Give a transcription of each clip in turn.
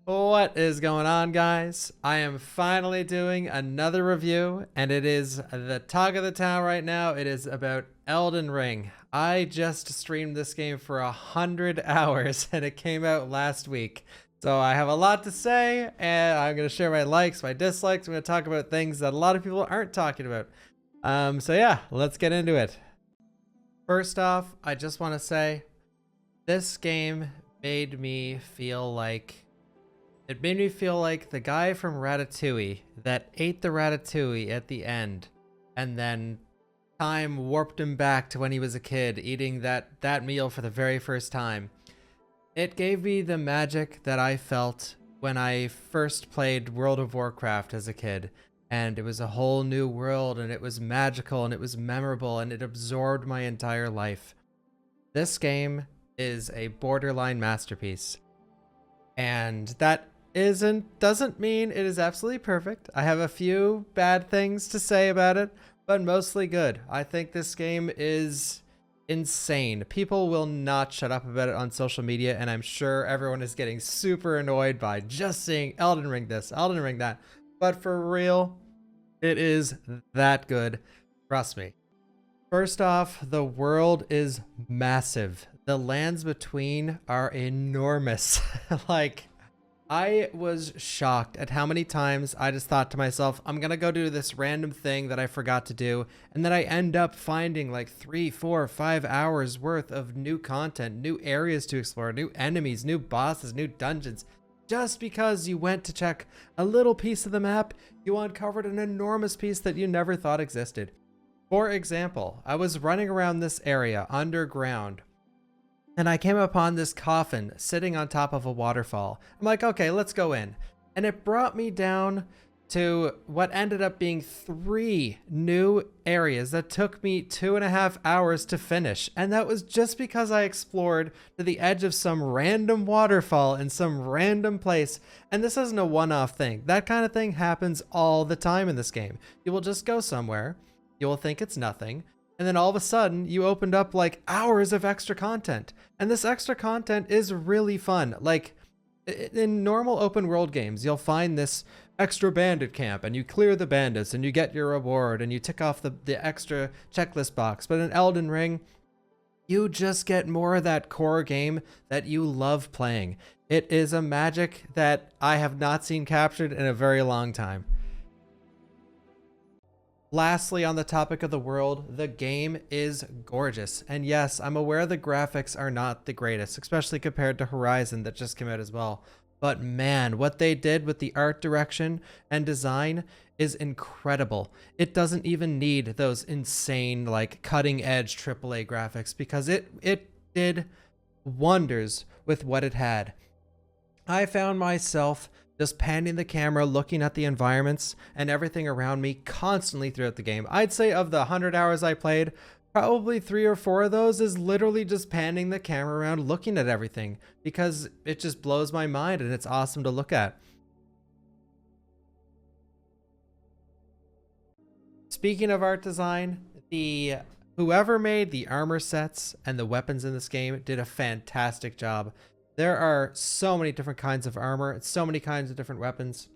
What is going on, guys? I am finally doing another review, and it is the talk of the town right now. It is about Elden Ring. I just streamed this game for 100 hours, and it came out last week. So I have a lot to say, and I'm going to share my likes, my dislikes. I'm going to talk about things that a lot of people aren't talking about. So yeah, let's get into it. First off, I just want to say this game made me feel like the guy from Ratatouille that ate the ratatouille at the end, and then time warped him back to when he was a kid, eating that meal for the very first time. It gave me the magic that I felt when I first played World of Warcraft as a kid, and it was a whole new world, and it was magical, and it was memorable, and it absorbed my entire life. This game is a borderline masterpiece, and that doesn't mean it is absolutely perfect. I have a few bad things to say about it, but mostly good. I think this game is insane. People will not shut up about it on social media, and I'm sure everyone is getting super annoyed by just seeing Elden Ring this, Elden Ring that. But for real, it is that good. Trust me. First off, the world is massive. The lands between are enormous. Like, I was shocked at how many times I just thought to myself, I'm gonna go do this random thing that I forgot to do, and then I end up finding like 3, 4, 5 hours worth of new content, new areas to explore, new enemies, new bosses, new dungeons. Just because you went to check a little piece of the map, you uncovered an enormous piece that you never thought existed. For example, I was running around this area underground, and I came upon this coffin sitting on top of a waterfall. I'm like, okay, let's go in. And it brought me down to what ended up being 3 new areas that took me 2.5 hours to finish. And that was just because I explored to the edge of some random waterfall in some random place. And this isn't a one-off thing. That kind of thing happens all the time in this game. You will just go somewhere, you will think it's nothing, and then all of a sudden you opened up like hours of extra content. And this extra content is really fun. Like, in normal open world games, you'll find this extra bandit camp, and you clear the bandits and you get your reward and you tick off the extra checklist box. But in Elden Ring, you just get more of that core game that you love playing. It is a magic that I have not seen captured in a very long time. Lastly, on the topic of the world, the game is gorgeous. And yes, I'm aware the graphics are not the greatest, especially compared to Horizon that just came out as well. But man, what they did with the art direction and design is incredible. It doesn't even need those insane, like, cutting edge AAA graphics, because it did wonders with what it had. I found myself just panning the camera, looking at the environments and everything around me constantly throughout the game. I'd say of the 100 hours I played, probably 3 or 4 of those is literally just panning the camera around, looking at everything, because it just blows my mind and it's awesome to look at. Speaking of art design, whoever made the armor sets and the weapons in this game did a fantastic job. There are so many different kinds of armor, so many kinds of different weapons.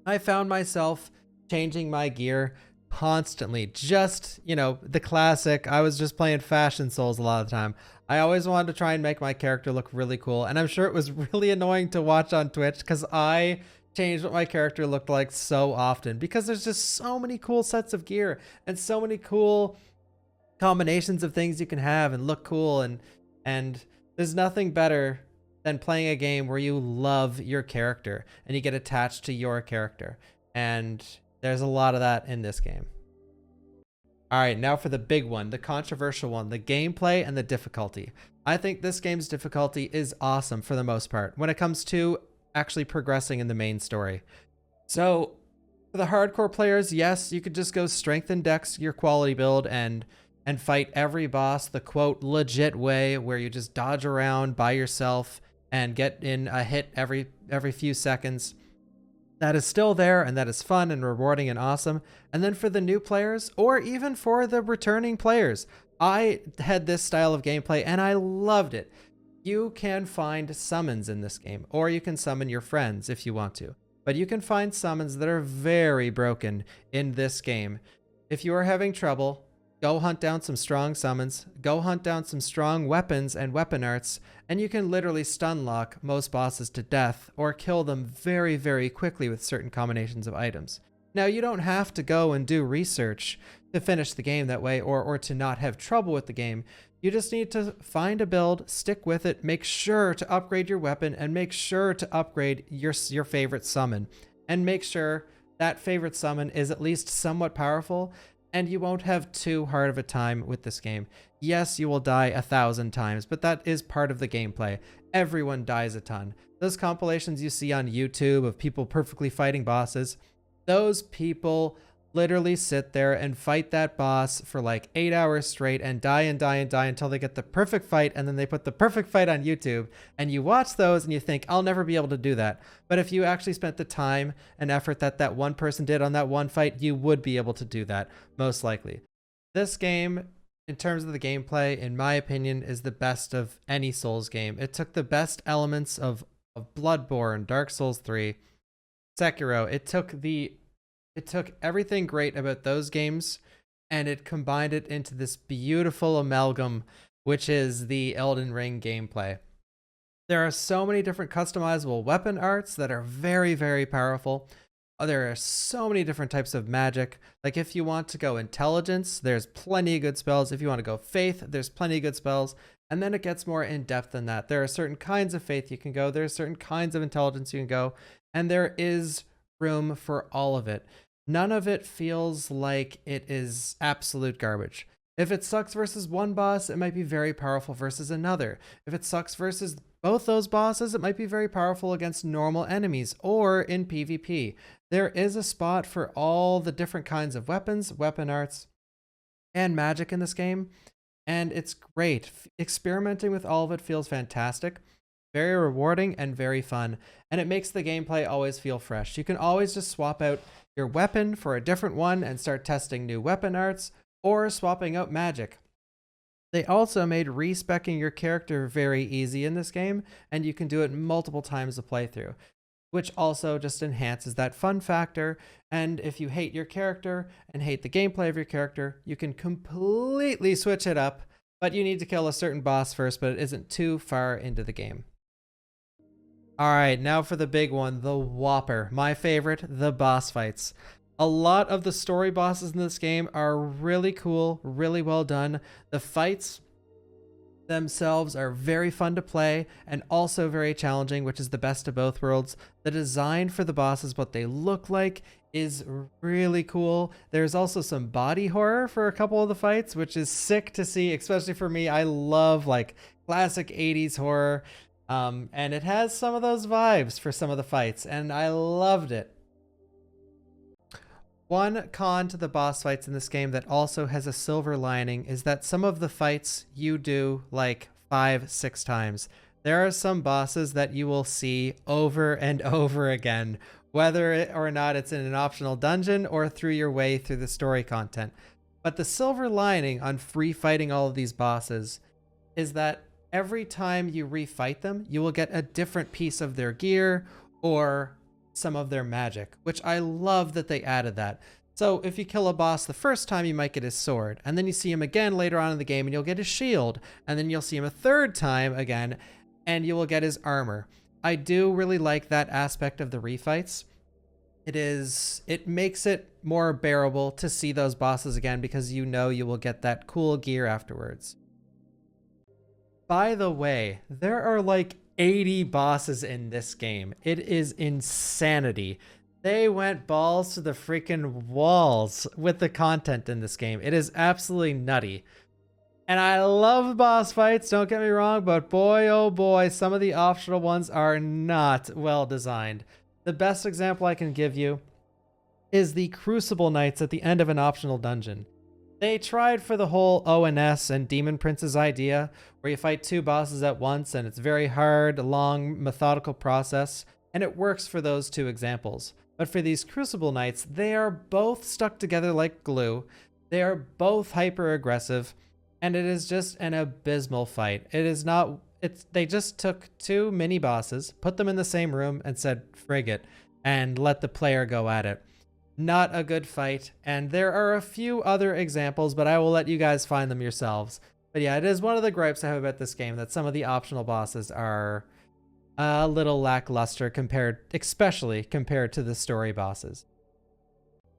I found myself changing my gear constantly. Just, the classic, I was just playing Fashion Souls a lot of the time. I always wanted to try and make my character look really cool, and I'm sure it was really annoying to watch on Twitch because I changed what my character looked like so often, because there's just so many cool sets of gear and so many cool combinations of things you can have and look cool, and there's nothing better than playing a game where you love your character and you get attached to your character. And there's a lot of that in this game. All right, now for the big one, the controversial one, the gameplay and the difficulty. I think this game's difficulty is awesome for the most part when it comes to actually progressing in the main story. So for the hardcore players, yes, you could just go strength and dex your quality build and fight every boss the quote legit way, where you just dodge around by yourself and get in a hit every few seconds. That is still there, and that is fun and rewarding and awesome. And then for the new players, or even for the returning players, I had this style of gameplay and I loved it. You can find summons in this game, or you can summon your friends if you want to. But you can find summons that are very broken in this game. If you are having trouble, go hunt down some strong summons, go hunt down some strong weapons and weapon arts, and you can literally stun lock most bosses to death or kill them very, very quickly with certain combinations of items. Now, you don't have to go and do research to finish the game that way, or to not have trouble with the game. You just need to find a build, stick with it, make sure to upgrade your weapon, and make sure to upgrade your favorite summon. And make sure that favorite summon is at least somewhat powerful, and you won't have too hard of a time with this game. Yes, you will die 1,000 times, but that is part of the gameplay. Everyone dies a ton. Those compilations you see on YouTube of people perfectly fighting bosses, those people literally sit there and fight that boss for like 8 hours straight and die and die and die until they get the perfect fight, and then they put the perfect fight on YouTube, and you watch those and you think, I'll never be able to do that. But if you actually spent the time and effort that that one person did on that one fight, you would be able to do that, most likely. This game, in terms of the gameplay, in my opinion, is the best of any Souls game. It took the best elements of Bloodborne, Dark Souls 3, Sekiro. It took everything great about those games, and it combined it into this beautiful amalgam, which is the Elden Ring gameplay. There are so many different customizable weapon arts that are very, very powerful. There are so many different types of magic. Like if you want to go intelligence, there's plenty of good spells. If you want to go faith, there's plenty of good spells. And then it gets more in depth than that. There are certain kinds of faith you can go. There are certain kinds of intelligence you can go. And there is room for all of it. None of it feels like it is absolute garbage. If it sucks versus one boss, it might be very powerful versus another. If it sucks versus both those bosses, it might be very powerful against normal enemies or in PvP. There is a spot for all the different kinds of weapons, weapon arts, and magic in this game, and it's great. Experimenting with all of it feels fantastic. Very rewarding and very fun, and it makes the gameplay always feel fresh. You can always just swap out your weapon for a different one and start testing new weapon arts, or swapping out magic. They also made respecking your character very easy in this game, and you can do it multiple times a playthrough, which also just enhances that fun factor. And if you hate your character and hate the gameplay of your character, you can completely switch it up, but you need to kill a certain boss first, but it isn't too far into the game. Alright, now for the big one, the Whopper. My favorite, the boss fights. A lot of the story bosses in this game are really cool, really well done. The fights themselves are very fun to play and also very challenging, which is the best of both worlds. The design for the bosses, what they look like, is really cool. There's also some body horror for a couple of the fights, which is sick to see, especially for me. I love like classic 80s horror. And it has some of those vibes for some of the fights, and I loved it. One con to the boss fights in this game that also has a silver lining is that some of the fights you do like 5-6 times. There are some bosses that you will see over and over again, whether or not it's in an optional dungeon or through your way through the story content. But the silver lining on free fighting all of these bosses is that every time you refight them, you will get a different piece of their gear or some of their magic, which I love that they added that. So if you kill a boss the first time, you might get his sword, and then you see him again later on in the game and you'll get his shield, and then you'll see him a third time again and you will get his armor. I do really like that aspect of the refights. It makes it more bearable to see those bosses again because you know you will get that cool gear afterwards. By the way, there are like 80 bosses in this game. It is insanity. They went balls to the freaking walls with the content in this game. It is absolutely nutty. And I love boss fights, don't get me wrong, but boy, oh boy, some of the optional ones are not well designed. The best example I can give you is the Crucible Knights at the end of an optional dungeon. They tried for the whole ONS and Demon Prince's idea, where you fight 2 bosses at once and it's very hard, long, methodical process, and it works for those 2 examples. But for these Crucible Knights, they are both stuck together like glue, they are both hyper aggressive, and it is just an abysmal fight. It is not they just took two mini bosses, put them in the same room, and said frig it, and let the player go at it. Not a good fight, and there are a few other examples, but I will let you guys find them yourselves. But yeah, it is one of the gripes I have about this game, that some of the optional bosses are a little lackluster especially compared to the story bosses.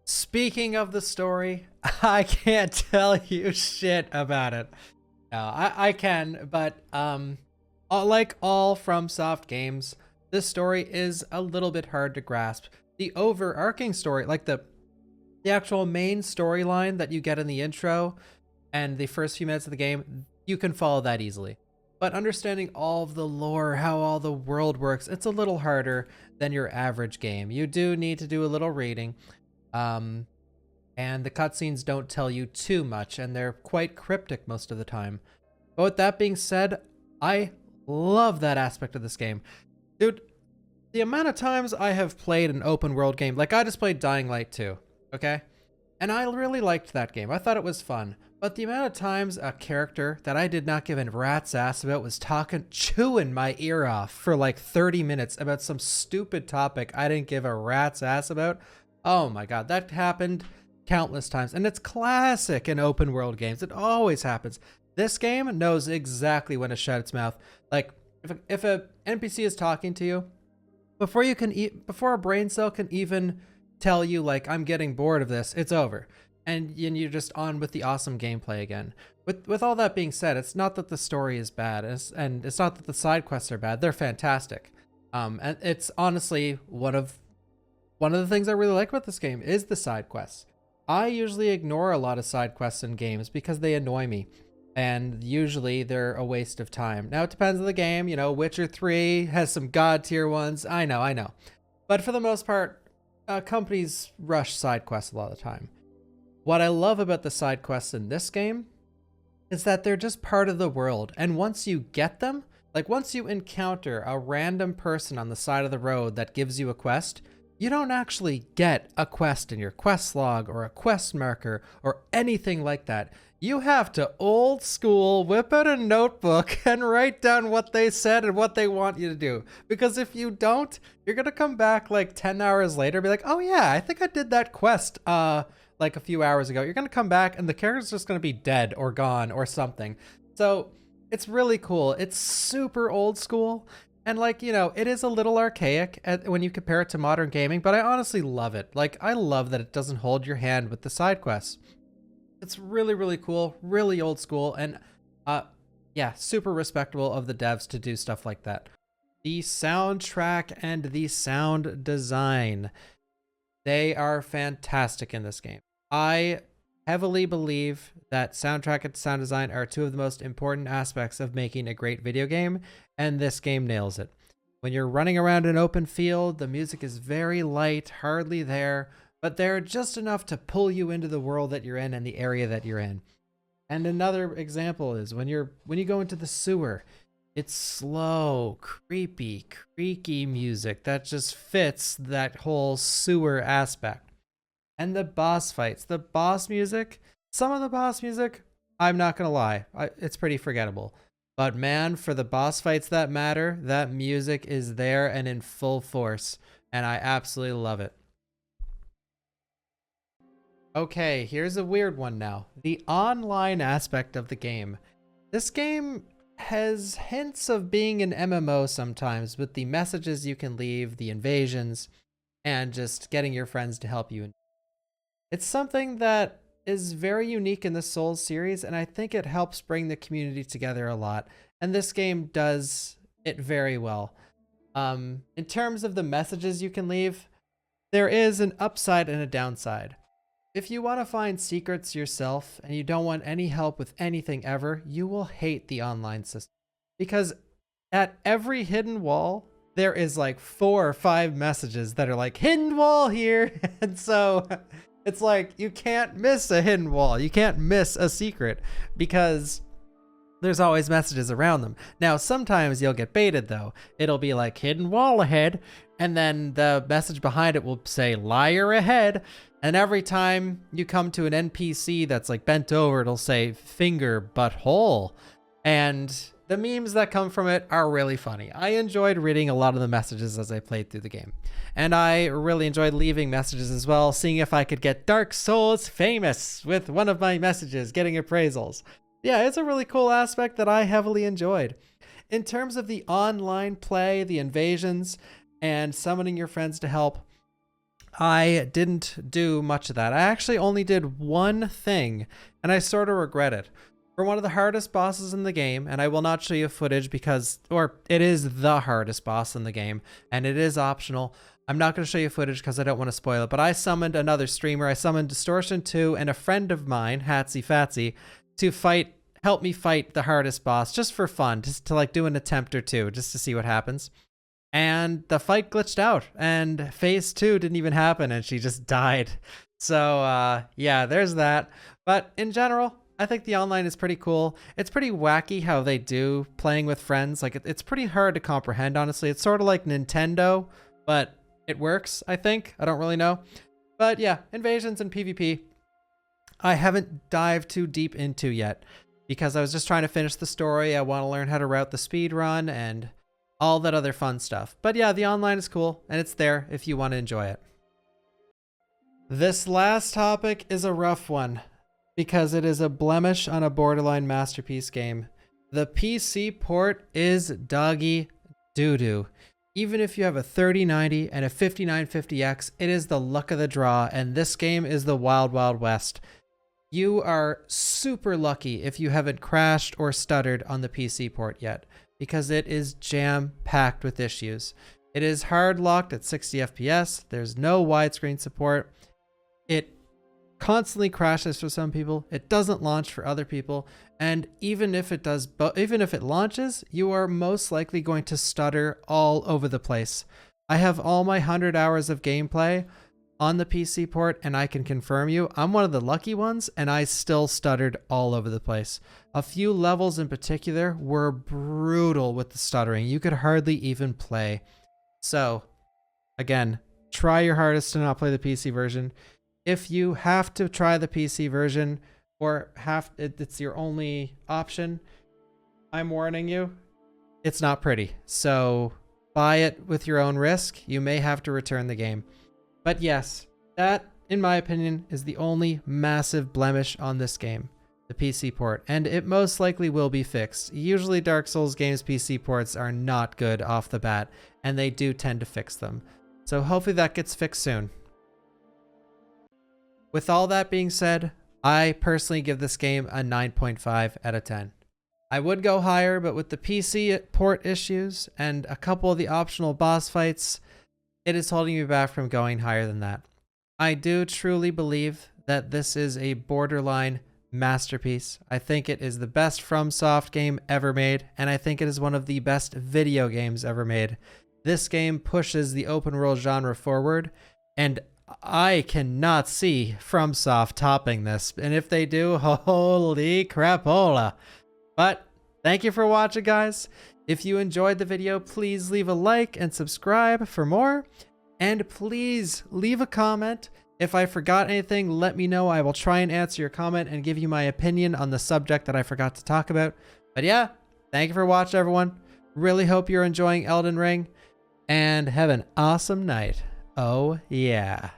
Speaking of the story, I can't tell you shit about it. No, I can, but like all FromSoft games, this story is a little bit hard to grasp. The overarching story, like the actual main storyline that you get in the intro and the first few minutes of the game, you can follow that easily. But understanding all of the lore, how all the world works, it's a little harder than your average game. You do need to do a little reading. And the cutscenes don't tell you too much, and they're quite cryptic most of the time. But with that being said, I love that aspect of this game. Dude, the amount of times I have played an open world game, like I just played Dying Light 2, okay? And I really liked that game. I thought it was fun. But the amount of times a character that I did not give a rat's ass about was chewing my ear off for like 30 minutes about some stupid topic I didn't give a rat's ass about. Oh my god, that happened countless times. And it's classic in open world games. It always happens. This game knows exactly when to shut its mouth. Like, if a NPC is talking to you, before a brain cell can even tell you, like, I'm getting bored of this, it's over. And you're just on with the awesome gameplay again. With all that being said, it's not that the story is bad, and it's not that the side quests are bad. They're fantastic. And it's honestly one of the things I really like about this game is the side quests. I usually ignore a lot of side quests in games because they annoy me, and usually they're a waste of time. Now, it depends on the game. You know, Witcher 3 has some god tier ones. I know. But for the most part, companies rush side quests a lot of the time. What I love about the side quests in this game is that they're just part of the world. And once you get them, like once you encounter a random person on the side of the road that gives you a quest, you don't actually get a quest in your quest log or a quest marker or anything like that. You have to old school whip out a notebook and write down what they said and what they want you to do. Because if you don't, you're going to come back like 10 hours later and be like, oh yeah, I think I did that quest like a few hours ago. You're going to come back and the character's just going to be dead or gone or something. So it's really cool. It's super old school. And like, you know, it is a little archaic when you compare it to modern gaming, but I honestly love it. Like, I love that it doesn't hold your hand with the side quests. It's really, really cool, really old school, and yeah, super respectable of the devs to do stuff like that. The soundtrack and the sound design, they are fantastic in this game. I heavily believe that soundtrack and sound design are two of the most important aspects of making a great video game, and this game nails it. When you're running around an open field, the music is very light, hardly there, but they're just enough to pull you into the world that you're in and the area that you're in. And another example is when you go into the sewer, it's slow, creepy, creaky music that just fits that whole sewer aspect. And the boss fights, the boss music, some of the boss music, I'm not gonna lie, it's pretty forgettable. But man, for the boss fights that matter, that music is there and in full force, and I absolutely love it. Okay, here's a weird one now. The online aspect of the game. This game has hints of being an MMO sometimes, with the messages you can leave, the invasions, and just getting your friends to help you. It's something that is very unique in the Souls series, and I think it helps bring the community together a lot. And this game does it very well. In terms of the messages you can leave, there is an upside and a downside. If you want to find secrets yourself and you don't want any help with anything ever, you will hate the online system. Because at every hidden wall, there is like 4 or 5 messages that are like, hidden wall here. And so it's like, you can't miss a hidden wall. You can't miss a secret because there's always messages around them. Now, sometimes you'll get baited though. It'll be like hidden wall ahead. And then the message behind it will say liar ahead. And every time you come to an NPC that's like bent over, it'll say finger butthole. And the memes that come from it are really funny. I enjoyed reading a lot of the messages as I played through the game. And I really enjoyed leaving messages as well, seeing if I could get Dark Souls famous with one of my messages, getting appraisals. Yeah, it's a really cool aspect that I heavily enjoyed. In terms of the online play, the invasions, and summoning your friends to help, I didn't do much of that. I actually only did one thing, and I sort of regret it. For one of the hardest bosses in the game, and I will not show you footage because, or it is the hardest boss in the game, and it is optional. I'm not going to show you footage because I don't want to spoil it, but I summoned another streamer. I summoned Distortion 2 and a friend of mine, Hatsy Fatsy, to help me fight the hardest boss just for fun, just to like do an attempt or two, just to see what happens. And the fight glitched out, and phase 2 didn't even happen, and she just died. So, yeah, there's that. But in general, I think the online is pretty cool. It's pretty wacky how they do playing with friends. Like, it's pretty hard to comprehend, honestly. It's sort of like Nintendo, but it works, I think. I don't really know. But yeah, invasions and PvP, I haven't dived too deep into yet because I was just trying to finish the story. I want to learn how to route the speed run and all that other fun stuff. But yeah, the online is cool, and it's there if you want to enjoy it. This last topic is a rough one because it is a blemish on a borderline masterpiece game. The PC port is doggy doo-doo. Even if you have a 3090 and a 5950X, it is the luck of the draw, and this game is the wild, wild west. You are super lucky if you haven't crashed or stuttered on the PC port yet, because it is jam-packed with issues. It is hard locked at 60 FPS. There's no widescreen support. It constantly crashes for some people. It doesn't launch for other people. And even if it does, even if it launches, you are most likely going to stutter all over the place. I have all my 100 hours of gameplay on the PC port, and I can confirm you, I'm one of the lucky ones, and I still stuttered all over the place. A few levels in particular were brutal with the stuttering. You could hardly even play. So, again, try your hardest to not play the PC version. If you have to try the PC version, or it's your only option, I'm warning you, it's not pretty. So, buy it with your own risk. You may have to return the game. But yes, that, in my opinion, is the only massive blemish on this game, the PC port, and it most likely will be fixed. Usually Dark Souls games PC ports are not good off the bat, and they do tend to fix them. So hopefully that gets fixed soon. With all that being said, I personally give this game a 9.5 out of 10. I would go higher, but with the PC port issues and a couple of the optional boss fights, it is holding me back from going higher than that. I do truly believe that this is a borderline masterpiece. I think it is the best FromSoft game ever made, and I think it is one of the best video games ever made. This game pushes the open world genre forward, and I cannot see FromSoft topping this. And if they do, holy crapola. But thank you for watching, guys. If you enjoyed the video, please leave a like and subscribe for more. And please leave a comment. If I forgot anything, let me know. I will try and answer your comment and give you my opinion on the subject that I forgot to talk about. But yeah, thank you for watching, everyone. Really hope you're enjoying Elden Ring. And have an awesome night. Oh, yeah.